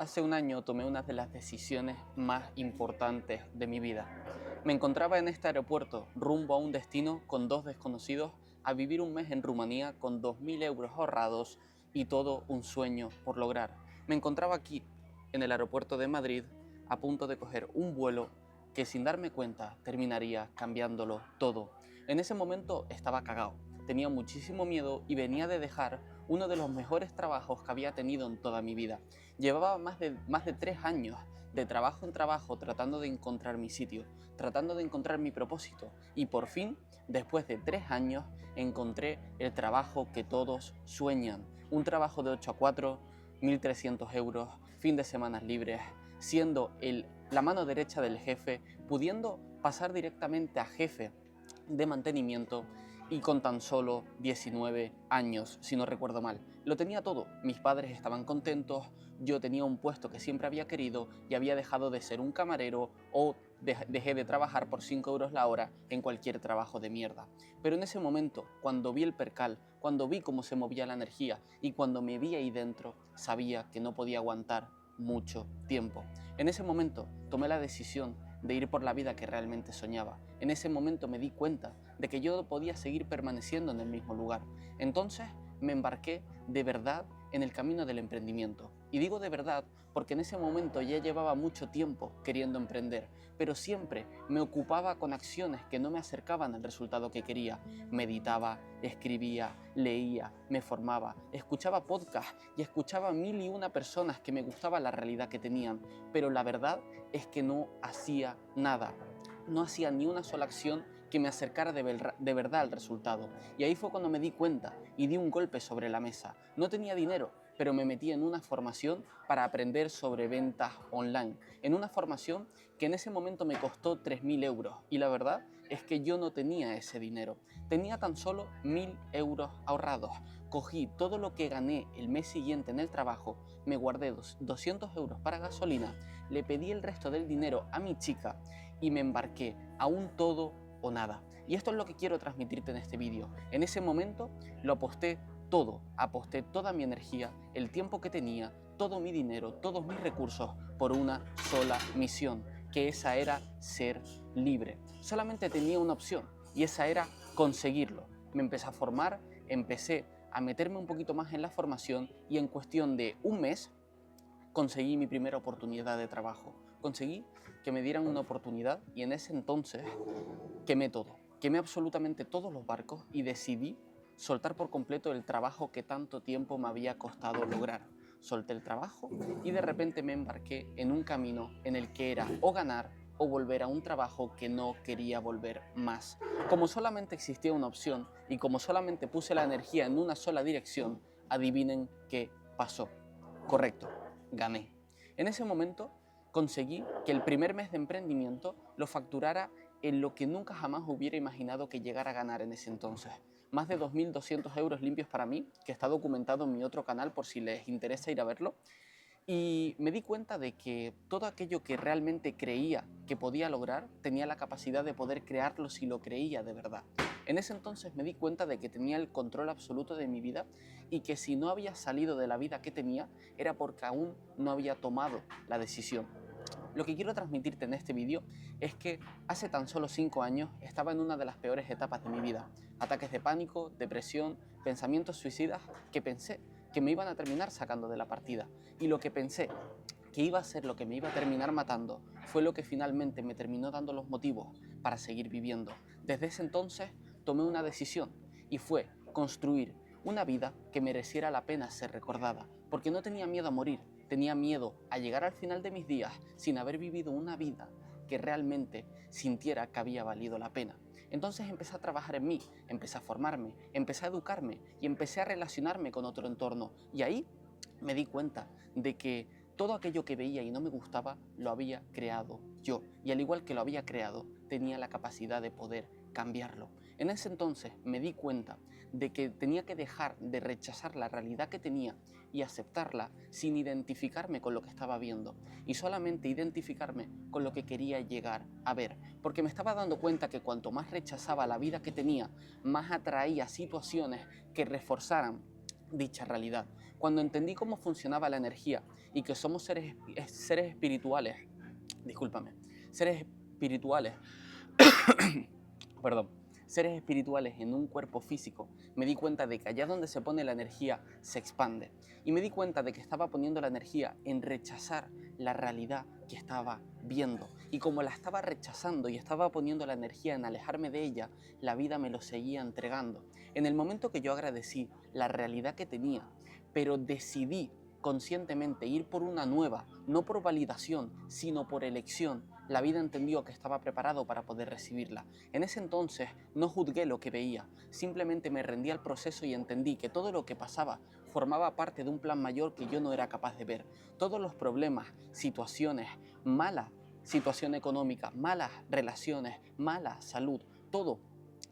Hace un año tomé una de las decisiones más importantes de mi vida. Me encontraba en este aeropuerto rumbo a un destino con dos desconocidos a vivir un mes en Rumanía con 2.000 euros ahorrados y todo un sueño por lograr. Me encontraba aquí, en el aeropuerto de Madrid, a punto de coger un vuelo que sin darme cuenta terminaría cambiándolo todo. En ese momento estaba cagao, tenía muchísimo miedo y venía de dejar uno de los mejores trabajos que había tenido en toda mi vida. Llevaba más de 3 años de trabajo en trabajo tratando de encontrar mi sitio, tratando de encontrar mi propósito y por fin, después de 3 años, encontré el trabajo que todos sueñan. Un trabajo de 8 a 4, 1.300 euros, fin de semanas libres, siendo la mano derecha del jefe, pudiendo pasar directamente a jefe de mantenimiento y con tan solo 19 años, si no recuerdo mal. Lo tenía todo, mis padres estaban contentos, yo tenía un puesto que siempre había querido y había dejado de ser un camarero o dejé de trabajar por 5 euros la hora en cualquier trabajo de mierda. Pero en ese momento, cuando vi el percal, cuando vi cómo se movía la energía y cuando me vi ahí dentro, sabía que no podía aguantar mucho tiempo. En ese momento tomé la decisión de ir por la vida que realmente soñaba. En ese momento me di cuenta de que yo no podía seguir permaneciendo en el mismo lugar. Entonces me embarqué de verdad en el camino del emprendimiento. Y digo de verdad porque en ese momento ya llevaba mucho tiempo queriendo emprender, pero siempre me ocupaba con acciones que no me acercaban al resultado que quería. Meditaba, escribía, leía, me formaba, escuchaba podcasts y escuchaba 1001 personas que me gustaba la realidad que tenían, pero la verdad es que no hacía nada. No hacía ni una sola acción que me acercara de verdad al resultado. Y ahí fue cuando me di cuenta y di un golpe sobre la mesa. No tenía dinero, pero me metí en una formación para aprender sobre ventas online. En una formación que en ese momento me costó 3.000 euros. Y la verdad es que yo no tenía ese dinero. Tenía tan solo 1.000 euros ahorrados. Cogí todo lo que gané el mes siguiente en el trabajo, me guardé 200 euros para gasolina, le pedí el resto del dinero a mi chica y me embarqué a un todo o nada. Y esto es lo que quiero transmitirte en este vídeo. En ese momento lo aposté todo, aposté toda mi energía, el tiempo que tenía, todo mi dinero, todos mis recursos por una sola misión, que esa era ser libre. Solamente tenía una opción y esa era conseguirlo. Me empecé a formar, empecé a meterme un poquito más en la formación y en cuestión de un mes conseguí mi primera oportunidad de trabajo. Conseguí que me dieran una oportunidad y en ese entonces quemé todo. Quemé absolutamente todos los barcos y decidí soltar por completo el trabajo que tanto tiempo me había costado lograr. Solté el trabajo y de repente me embarqué en un camino en el que era o ganar o volver a un trabajo que no quería volver más. Como solamente existía una opción y como solamente puse la energía en una sola dirección, adivinen qué pasó. Correcto, gané. En ese momento conseguí que el primer mes de emprendimiento lo facturara en lo que nunca jamás hubiera imaginado que llegara a ganar en ese entonces. Más de 2.200 euros limpios para mí, que está documentado en mi otro canal por si les interesa ir a verlo. Y me di cuenta de que todo aquello que realmente creía que podía lograr, tenía la capacidad de poder crearlo si lo creía de verdad. En ese entonces me di cuenta de que tenía el control absoluto de mi vida y que si no había salido de la vida que tenía era porque aún no había tomado la decisión. Lo que quiero transmitirte en este vídeo es que hace tan solo 5 años estaba en una de las peores etapas de mi vida. Ataques de pánico, depresión, pensamientos suicidas que pensé que me iban a terminar sacando de la partida. Y lo que pensé que iba a ser lo que me iba a terminar matando fue lo que finalmente me terminó dando los motivos para seguir viviendo. Desde ese entonces tomé una decisión y fue construir una vida que mereciera la pena ser recordada, porque no tenía miedo a morir, tenía miedo a llegar al final de mis días sin haber vivido una vida que realmente sintiera que había valido la pena. Entonces empecé a trabajar en mí, empecé a formarme, empecé a educarme y empecé a relacionarme con otro entorno. Y ahí me di cuenta de que todo aquello que veía y no me gustaba lo había creado yo. Y al igual que lo había creado, tenía la capacidad de poder cambiarlo. En ese entonces me di cuenta de que tenía que dejar de rechazar la realidad que tenía y aceptarla sin identificarme con lo que estaba viendo y solamente identificarme con lo que quería llegar a ver, porque me estaba dando cuenta que cuanto más rechazaba la vida que tenía, más atraía situaciones que reforzaran dicha realidad. Cuando entendí cómo funcionaba la energía y que somos seres espirituales, discúlpame, seres espirituales, perdón, seres espirituales en un cuerpo físico, me di cuenta de que allá donde se pone la energía se expande. Y me di cuenta de que estaba poniendo la energía en rechazar la realidad que estaba viendo. Y como la estaba rechazando y estaba poniendo la energía en alejarme de ella, la vida me lo seguía entregando. En el momento que yo agradecí la realidad que tenía, pero decidí conscientemente ir por una nueva, no por validación, sino por elección, la vida entendió que estaba preparado para poder recibirla. En ese entonces no juzgué lo que veía, simplemente me rendí al proceso y entendí que todo lo que pasaba formaba parte de un plan mayor que yo no era capaz de ver. Todos los problemas, situaciones, mala situación económica, malas relaciones, mala salud, todo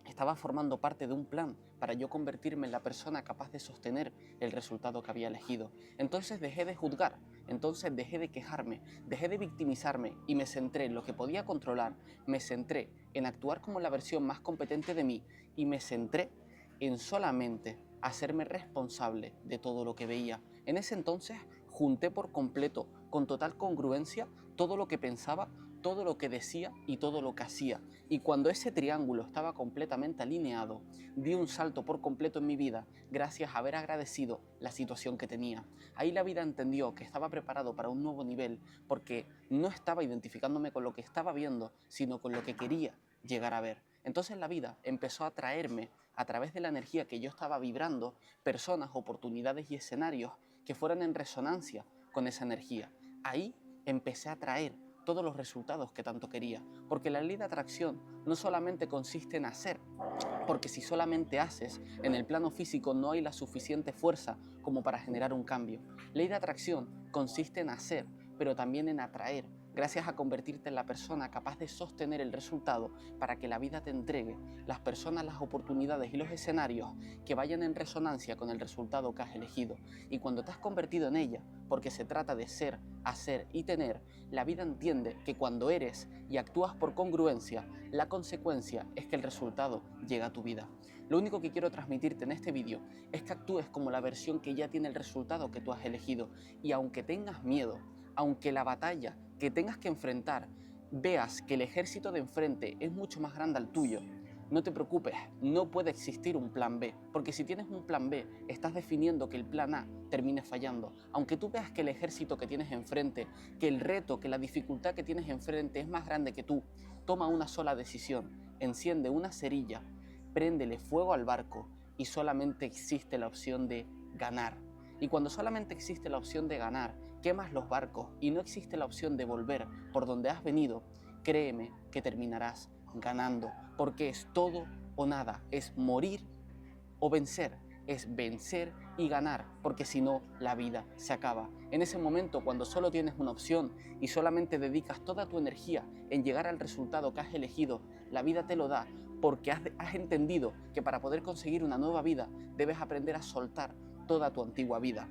estaba formando parte de un plan para yo convertirme en la persona capaz de sostener el resultado que había elegido. Entonces dejé de juzgar, entonces dejé de quejarme, dejé de victimizarme y me centré en lo que podía controlar, me centré en actuar como la versión más competente de mí y me centré en solamente hacerme responsable de todo lo que veía. En ese entonces junté por completo, con total congruencia, todo lo que pensaba, todo lo que decía y todo lo que hacía. Y cuando ese triángulo estaba completamente alineado, di un salto por completo en mi vida gracias a haber agradecido la situación que tenía. Ahí la vida entendió que estaba preparado para un nuevo nivel porque no estaba identificándome con lo que estaba viendo, sino con lo que quería llegar a ver. Entonces la vida empezó a traerme, a través de la energía que yo estaba vibrando, personas, oportunidades y escenarios que fueran en resonancia con esa energía. Ahí empecé a traer todos los resultados que tanto quería, porque la ley de atracción no solamente consiste en hacer, porque si solamente haces, en el plano físico no hay la suficiente fuerza como para generar un cambio. Ley de atracción consiste en hacer, pero también en atraer, gracias a convertirte en la persona capaz de sostener el resultado para que la vida te entregue las personas, las oportunidades y los escenarios que vayan en resonancia con el resultado que has elegido. Y cuando te has convertido en ella, porque se trata de ser, hacer y tener, la vida entiende que cuando eres y actúas por congruencia, la consecuencia es que el resultado llega a tu vida. Lo único que quiero transmitirte en este vídeo es que actúes como la versión que ya tiene el resultado que tú has elegido. Y aunque tengas miedo, aunque la batalla que tengas que enfrentar veas que el ejército de enfrente es mucho más grande al tuyo, no te preocupes, no puede existir un plan B, porque si tienes un plan B, estás definiendo que el plan A termine fallando. Aunque tú veas que el ejército que tienes enfrente, que el reto, que la dificultad que tienes enfrente es más grande que tú, toma una sola decisión, enciende una cerilla, préndele fuego al barco y solamente existe la opción de ganar. Y cuando solamente existe la opción de ganar, quemas los barcos y no existe la opción de volver por donde has venido, créeme que terminarás ganando, porque es todo o nada, es morir o vencer, es vencer y ganar, porque si no, la vida se acaba. En ese momento, cuando solo tienes una opción y solamente dedicas toda tu energía en llegar al resultado que has elegido, la vida te lo da porque has entendido que para poder conseguir una nueva vida debes aprender a soltar toda tu antigua vida.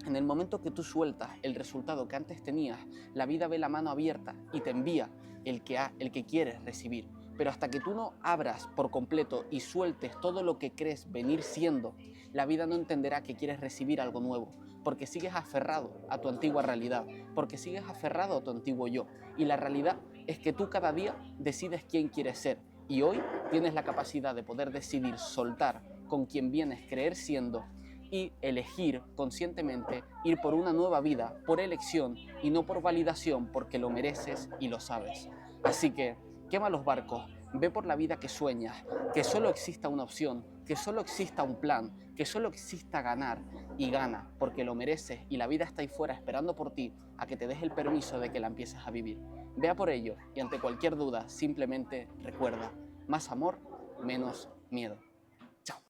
En el momento que tú sueltas el resultado que antes tenías, la vida ve la mano abierta y te envía el que quieres recibir. Pero hasta que tú no abras por completo y sueltes todo lo que crees venir siendo, la vida no entenderá que quieres recibir algo nuevo, porque sigues aferrado a tu antigua realidad, porque sigues aferrado a tu antiguo yo. Y la realidad es que tú cada día decides quién quieres ser. Y hoy tienes la capacidad de poder decidir soltar con quien vienes creer siendo y elegir conscientemente ir por una nueva vida, por elección y no por validación, porque lo mereces y lo sabes. Así que quema los barcos, ve por la vida que sueñas, que solo exista una opción, que solo exista un plan, que solo exista ganar y gana, porque lo mereces y la vida está ahí fuera esperando por ti a que te des el permiso de que la empieces a vivir. Vea por ello y ante cualquier duda simplemente recuerda, más amor, menos miedo.